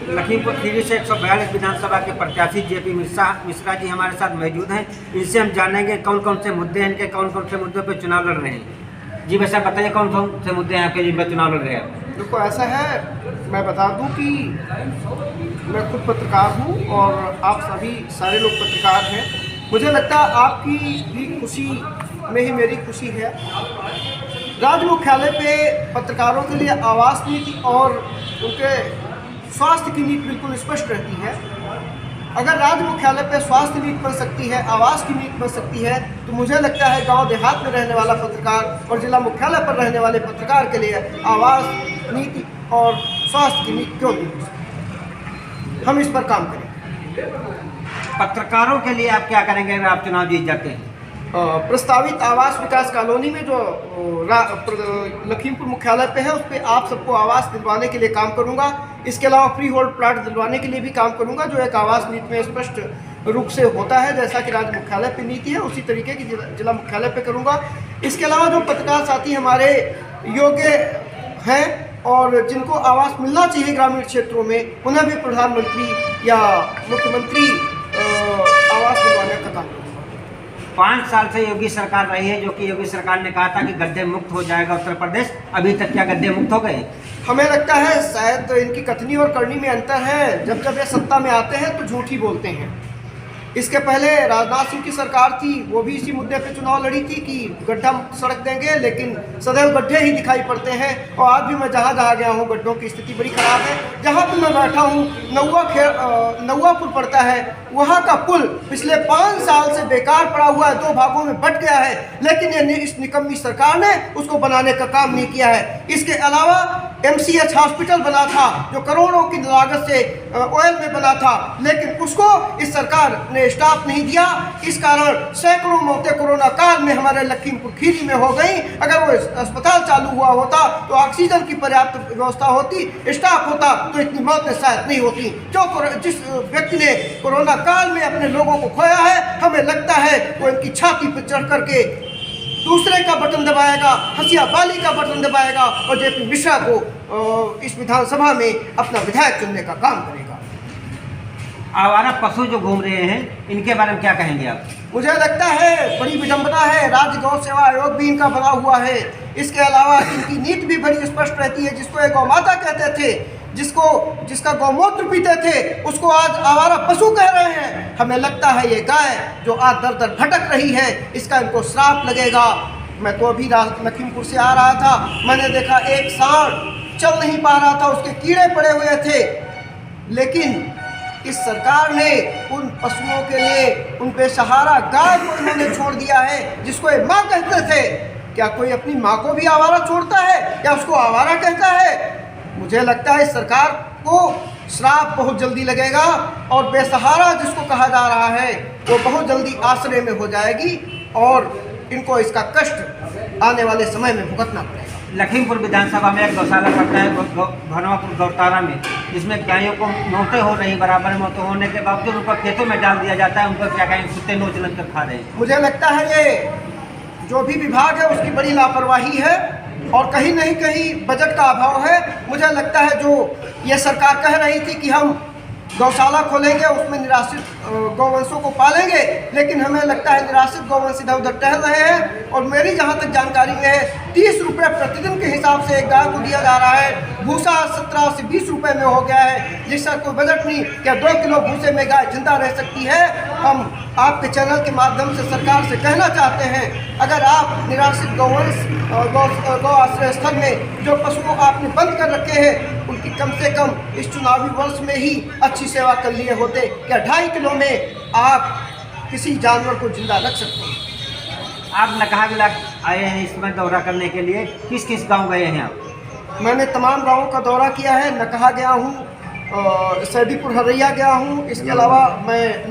लखीमपुर खीरी से 142 विधानसभा के प्रत्याशी जेपी मिश्रा जी हमारे साथ मौजूद हैं। इनसे हम जानेंगे कौन कौन से मुद्दे हैं, इनके कौन कौन से मुद्दों पर चुनाव लड़ रहे हैं। जी वैसे बताइए कौन कौन से मुद्दे हैं आपके जिन पर चुनाव लड़ रहे हैं। देखो ऐसा है, मैं बता दूं कि मैं खुद पत्रकार हूं और आप सभी सारे लोग पत्रकार हैं। मुझे लगता है आपकी भी खुशी में ही मेरी खुशी है। राज्य मुख्यालय पे पत्रकारों के लिए आवास नीति और उनके स्वास्थ्य की नीति बिल्कुल स्पष्ट रहती है। अगर राज्य मुख्यालय पे स्वास्थ्य नीति बन सकती है, आवास की नीति बन सकती है, तो मुझे लगता है गांव देहात में रहने वाला पत्रकार और जिला मुख्यालय पर रहने वाले पत्रकार के लिए आवास नीति और स्वास्थ्य की नीति क्यों नहीं हो सकती। हम इस पर काम करेंगे। पत्रकारों के लिए आप क्या करेंगे अगर आप चुनाव जीत जाते हैं। प्रस्तावित आवास विकास कॉलोनी में जो लखीमपुर मुख्यालय पे है, उस पर आप सबको आवास दिलवाने के लिए काम करूंगा। इसके अलावा फ्री होल्ड प्लाट दिलवाने के लिए भी काम करूंगा, जो एक आवास नीति में स्पष्ट रूप से होता है। जैसा कि राज्य मुख्यालय पे नीति है, उसी तरीके की जिला मुख्यालय पे करूंगा। इसके अलावा जो पत्रकार साथी हमारे योग्य हैं और जिनको आवास मिलना चाहिए ग्रामीण क्षेत्रों में, उन्हें भी प्रधानमंत्री या मुख्यमंत्री आवास दिलवाने का काम करूँगा। 5 साल से योगी सरकार रही है, जो कि योगी सरकार ने कहा था कि गड्ढे मुक्त हो जाएगा उत्तर प्रदेश। अभी तक क्या गड्ढे मुक्त हो गए। हमें लगता है शायद इनकी कथनी और करनी में अंतर है। जब जब ये सत्ता में आते हैं तो झूठ ही बोलते हैं। इसके पहले राजनाथ सिंह की सरकार थी, वो भी इसी मुद्दे पे चुनाव लड़ी थी कि गड्ढा मुक्त सड़क देंगे, लेकिन सदैव गड्ढे ही दिखाई पड़ते हैं। और आज भी मैं जहाँ जहाँ गया हूँ, गड्ढों की स्थिति बड़ी खराब है। जहाँ भी मैं बैठा हूँ, नौवा पुल पड़ता है, वहाँ का पुल पिछले 5 साल से बेकार पड़ा हुआ है, 2 भागों में बट गया है, लेकिन इस निकम्मी सरकार ने उसको बनाने का काम नहीं किया है। इसके अलावा MCH हॉस्पिटल बना था, जो करोड़ों की लागत से ऑयल में बना था, लेकिन उसको इस सरकार ने स्टाफ नहीं दिया। इस कारण सैकड़ों मौतें कोरोना काल में हमारे लखीमपुर खीरी में हो गई। अगर वो अस्पताल चालू हुआ होता तो ऑक्सीजन की पर्याप्त व्यवस्था होती, स्टाफ होता, तो इतनी मौतें शायद नहीं होती। जिस व्यक्ति ने कोरोना काल में अपने लोगों को खोया है, हमें लगता है वो इनकी छाती पर चढ़ करके दूसरे का बटन दबाएगा, हंसिया बाली का बटन दबाएगा और जेपी मिश्रा को इस विधानसभा में अपना विधायक चुनने का काम करेगा। आवारा पशु जो घूम रहे हैं, इनके बारे में क्या कहेंगे आप। मुझे लगता है बड़ी विडंबना है। राज्य गौ सेवा आयोग भी इनका बना हुआ है। इसके अलावा इनकी नीति भी बड़ी स्पष्ट रहती है। जिसको एक गौ माता कहते थे, जिसका गौमूत्र पीते थे, उसको आज आवारा पशु कह रहे हैं। हमें लगता है ये गाय जो आज दर दर भटक रही है, इसका इनको श्राप लगेगा। मैं तो अभी लखीमपुर से आ रहा था, मैंने देखा एक सांड चल नहीं पा रहा था, उसके कीड़े पड़े हुए थे। लेकिन इस सरकार ने उन पशुओं के लिए उन बेसहारा गाय को इन्होंने छोड़ दिया है, जिसको एक माँ कहते थे। क्या कोई अपनी माँ को भी आवारा छोड़ता है या उसको आवारा कहता है। मुझे लगता है इस सरकार को श्राप बहुत जल्दी लगेगा और बेसहारा जिसको कहा जा रहा है, वो बहुत जल्दी आश्रय में हो जाएगी और इनको इसका कष्ट आने वाले समय में भुगतना पड़ेगा। लखीमपुर विधानसभा में एक गौशाला पड़ता है भनवापुर गौतारा में, जिसमें गायों को मौतें हो रही, बराबर मौतें होने के बावजूद उनको खेतों में डाल दिया जाता है। उनको क्या कहें, कुत्ते नोच नोच कर खा रहे हैं। मुझे लगता है ये जो भी विभाग है उसकी बड़ी लापरवाही है और कहीं नहीं कहीं बजट का अभाव है। मुझे लगता है जो ये सरकार कह रही थी कि हम गौशाला खोलेंगे, उसमें निराश्रित गौवंशों को पालेंगे, लेकिन हमें लगता है निराश्रित गौवंश इधर उधर टहल रहे हैं। और मेरी जहाँ तक जानकारी में है, 30 रुपये प्रतिदिन के हिसाब से एक गाय को दिया जा रहा है। भूसा 17 से 20 रुपये में हो गया है, जिसका कोई बजट नहीं। क्या 2 किलो भूसे में गाय जिंदा रह सकती है। हम आपके चैनल के माध्यम से सरकार से कहना चाहते हैं, अगर आप निराश्रित गौवंश गौ आश्रय स्थल में जो पशुओं आपने बंद कर रखे हैं, उनकी कम से कम इस चुनावी वर्ष में ही अच्छी सेवा कर लिए होते। क्या 2.5 किलो में आप किसी जानवर को जिंदा रख सकते हैं। आप नकहा जिला आए हैं इसमें दौरा करने के लिए, किस किस गांव गए हैं आप। मैंने तमाम गांवों का दौरा किया है। नकहा गया हूँ, सैदीपुर हरैया गया हूँ। इसके अलावा मैं